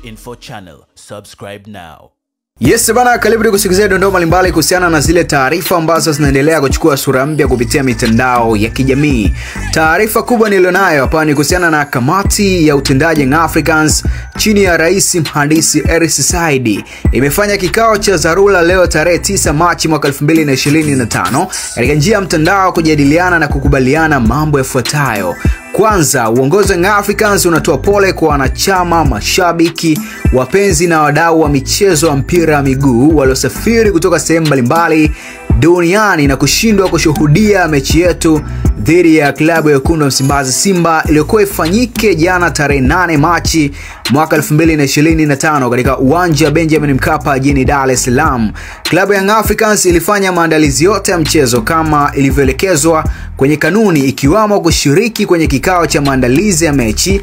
Info Channel. Subscribe now. Yes bana, karibu kusikiliza dondoo mbalimbali kuhusiana na zile taarifa ambazo zinaendelea kuchukua sura mpya kupitia mitandao ya kijamii. Taarifa kubwa nilionayo hapa ni kuhusiana na kamati ya utendaji Young Africans chini ya Rais Mhandisi Hersi Said imefanya kikao cha dharura leo tarehe 9 Machi mwaka 2025 katika njia ya mtandao kujadiliana na kukubaliana mambo yafuatayo. Kwanza, uongozi wa Young Africans unatoa pole kwa wanachama, mashabiki, wapenzi na wadau wa michezo wa mpira wa miguu waliosafiri kutoka sehemu mbalimbali duniani na kushindwa kushuhudia mechi yetu dhidi ya klabu ya Wekundu wa Msimbazi Simba iliyokuwa ifanyike jana tarehe 8 Machi mwaka 2025 katika uwanja wa Benjamin Mkapa jijini Dar es Salaam. Klabu ya Young Africans ilifanya maandalizi yote ya mchezo kama ilivyoelekezwa kwenye kanuni, ikiwamo kushiriki kwenye kikao cha maandalizi ya mechi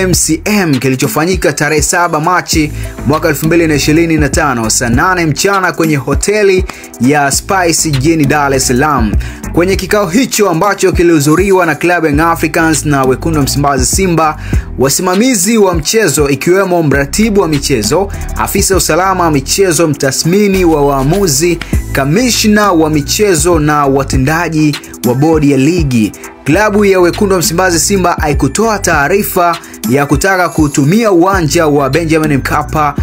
MCM kilichofanyika tarehe 7 Machi mwaka 2025 saa 8 mchana kwenye hoteli ya Spice jijini Dar es Salaam. Kwenye kikao hicho ambacho kilihudhuriwa na klabu ya Young Africans na Wekundu wa Msimbazi Simba, wasimamizi wa mchezo ikiwemo mratibu wa michezo, afisa usalama wa michezo, mtathmini wa waamuzi, kamishna wa michezo na watendaji wa bodi ya ligi. Klabu ya Wekundu wa Msimbazi Simba haikutoa taarifa ya kutaka kutumia uwanja wa Benjamin Mkapa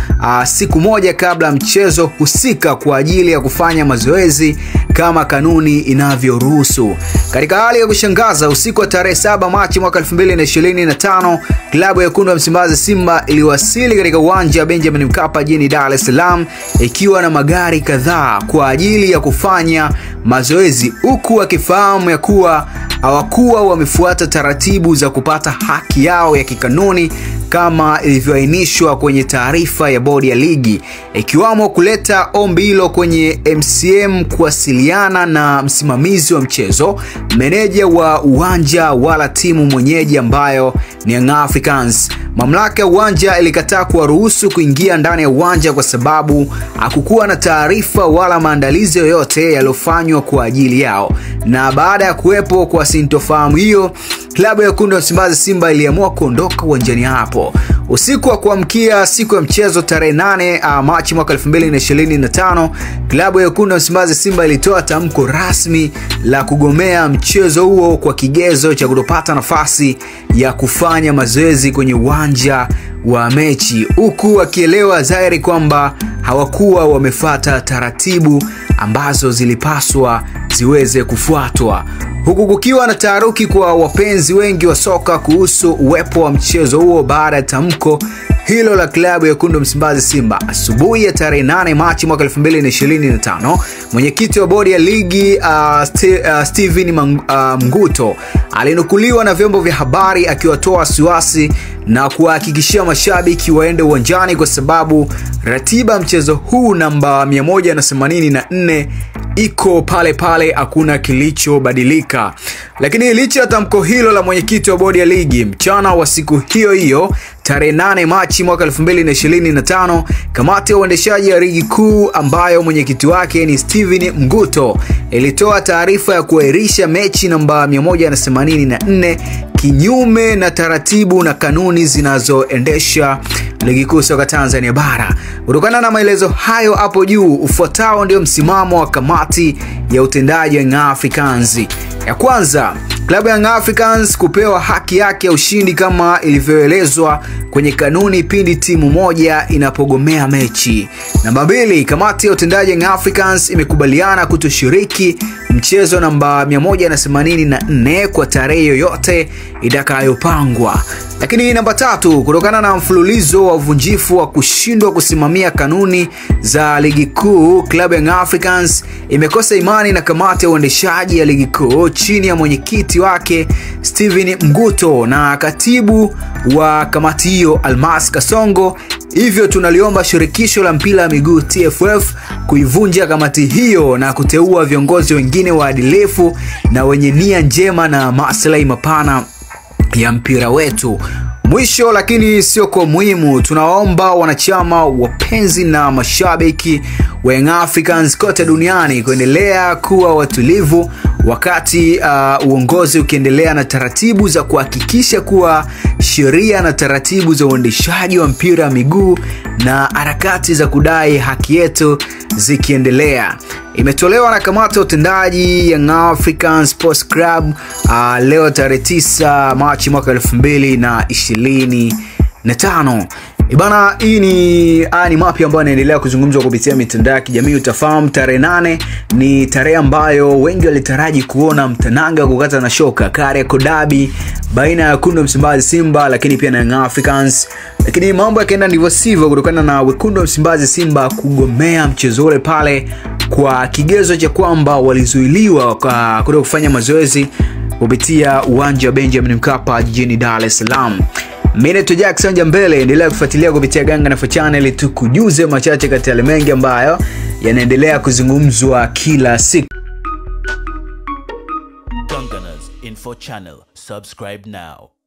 siku moja kabla mchezo husika kwa ajili ya kufanya mazoezi kama kanuni inavyoruhusu. Katika hali ya kushangaza, usiku wa tarehe 7 Machi mwaka 2025, klabu ya Wekundu wa Msimbazi Simba iliwasili katika uwanja wa Benjamin Mkapa jijini Dar es Salaam ikiwa na magari kadhaa kwa ajili ya kufanya mazoezi, huku wakifahamu ya kuwa hawakuwa wamefuata taratibu za kupata haki yao ya kikanuni kama ilivyoainishwa kwenye taarifa ya bodi ya ligi, ikiwamo kuleta ombi hilo kwenye MCM, kuwasiliana na msimamizi wa mchezo, meneja wa uwanja wala timu mwenyeji ambayo ni Young Africans. Mamlaka ya uwanja ilikataa kuwaruhusu kuingia ndani ya uwanja kwa sababu hakukuwa na taarifa wala maandalizi yoyote yaliyofanywa kwa ajili yao. Na baada ya kuwepo kwa sintofahamu hiyo, klabu ya Wekundu wa Msimbazi Simba iliamua kuondoka uwanjani hapo. Usiku wa kuamkia siku ya mchezo tarehe 8 Machi mwaka 2025, klabu ya Wekundu wa Msimbazi Simba ilitoa tamko rasmi la kugomea mchezo huo kwa kigezo cha kutopata nafasi ya kufanya mazoezi kwenye uwanja wa mechi, huku wakielewa dhahiri kwamba hawakuwa wamefuata taratibu ambazo zilipaswa ziweze kufuatwa, huku kukiwa na taharuki kwa wapenzi wengi wa soka kuhusu uwepo wa mchezo huo baada ya tamko hilo la klabu ya Wekundu wa Msimbazi Simba. Asubuhi ya tarehe 8 Machi mwaka 2025, mwenyekiti wa bodi ya ligi Steven Mguto alinukuliwa na vyombo vya habari akiwatoa wasiwasi na kuhakikishia mashabiki waende uwanjani kwa sababu ratiba mchezo huu namba 184 iko pale pale, hakuna kilichobadilika. Lakini licha ya tamko hilo la mwenyekiti wa bodi ya ligi, mchana wa siku hiyo hiyo tarehe 8 Machi mwaka 2025, kamati ya uendeshaji ya ligi kuu ambayo mwenyekiti wake ni Steven Mguto ilitoa taarifa ya kuahirisha mechi namba 184 kinyume na taratibu na kanuni zinazoendesha ligi kuu soka Tanzania bara. Kutokana na maelezo hayo hapo juu, ufuatao ndio msimamo wa kamati ya utendaji wa Young Africans. Ya kwanza, klabu ya Young Africans kupewa haki yake ya ushindi kama ilivyoelezwa kwenye kanuni pindi timu moja inapogomea mechi. Namba 2, kamati ya utendaji Young Africans imekubaliana kutoshiriki mchezo namba 184 kwa tarehe yoyote itakayopangwa. Lakini namba 3, kutokana na mfululizo wa uvunjifu wa kushindwa kusimamia kanuni za ligi kuu, klabu ya Young Africans imekosa imani na kamati ya uendeshaji ya ligi kuu chini ya mwenyekiti wake Steven Mguto na katibu wa kamati hiyo Almas Kasongo. Hivyo tunaliomba shirikisho la mpira wa miguu TFF kuivunja kamati hiyo na kuteua viongozi wengine waadilifu na wenye nia njema na maslahi mapana ya mpira wetu. Mwisho lakini sio kwa muhimu, tunaomba wanachama, wapenzi na mashabiki wa Young Africans kote duniani kuendelea kuwa watulivu wakati uongozi ukiendelea na taratibu za kuhakikisha kuwa sheria na taratibu za uendeshaji wa mpira wa miguu na harakati za kudai haki yetu zikiendelea. Imetolewa na kamati ya utendaji Young African Sports Club leo tarehe 9 Machi mwaka 2025. Ibana, hii ni mapya ambayo yanaendelea kuzungumzwa kupitia mitandao ya kijamii. Utafahamu tarehe 8 ni tarehe ambayo wengi walitaraji kuona mtananga kukata na shoka, Kariakoo Derby baina ya Wekundu wa Msimbazi Simba lakini pia na Young Africans. Lakini mambo yakaenda ndivyo sivyo kutokana na Wekundu wa Msimbazi Simba kugomea mchezo ule pale kwa kigezo cha kwamba walizuiliwa kwa kufanya mazoezi kupitia uwanja wa Benjamin Mkapa jijini Dar es Salaam. Mimi ni Jackson Jambele, endelea kufuatilia kupitia Ganga na Channel tukujuze machache kati ya mengi ambayo yanaendelea kuzungumzwa kila siku. Ganganas Info Channel, subscribe now.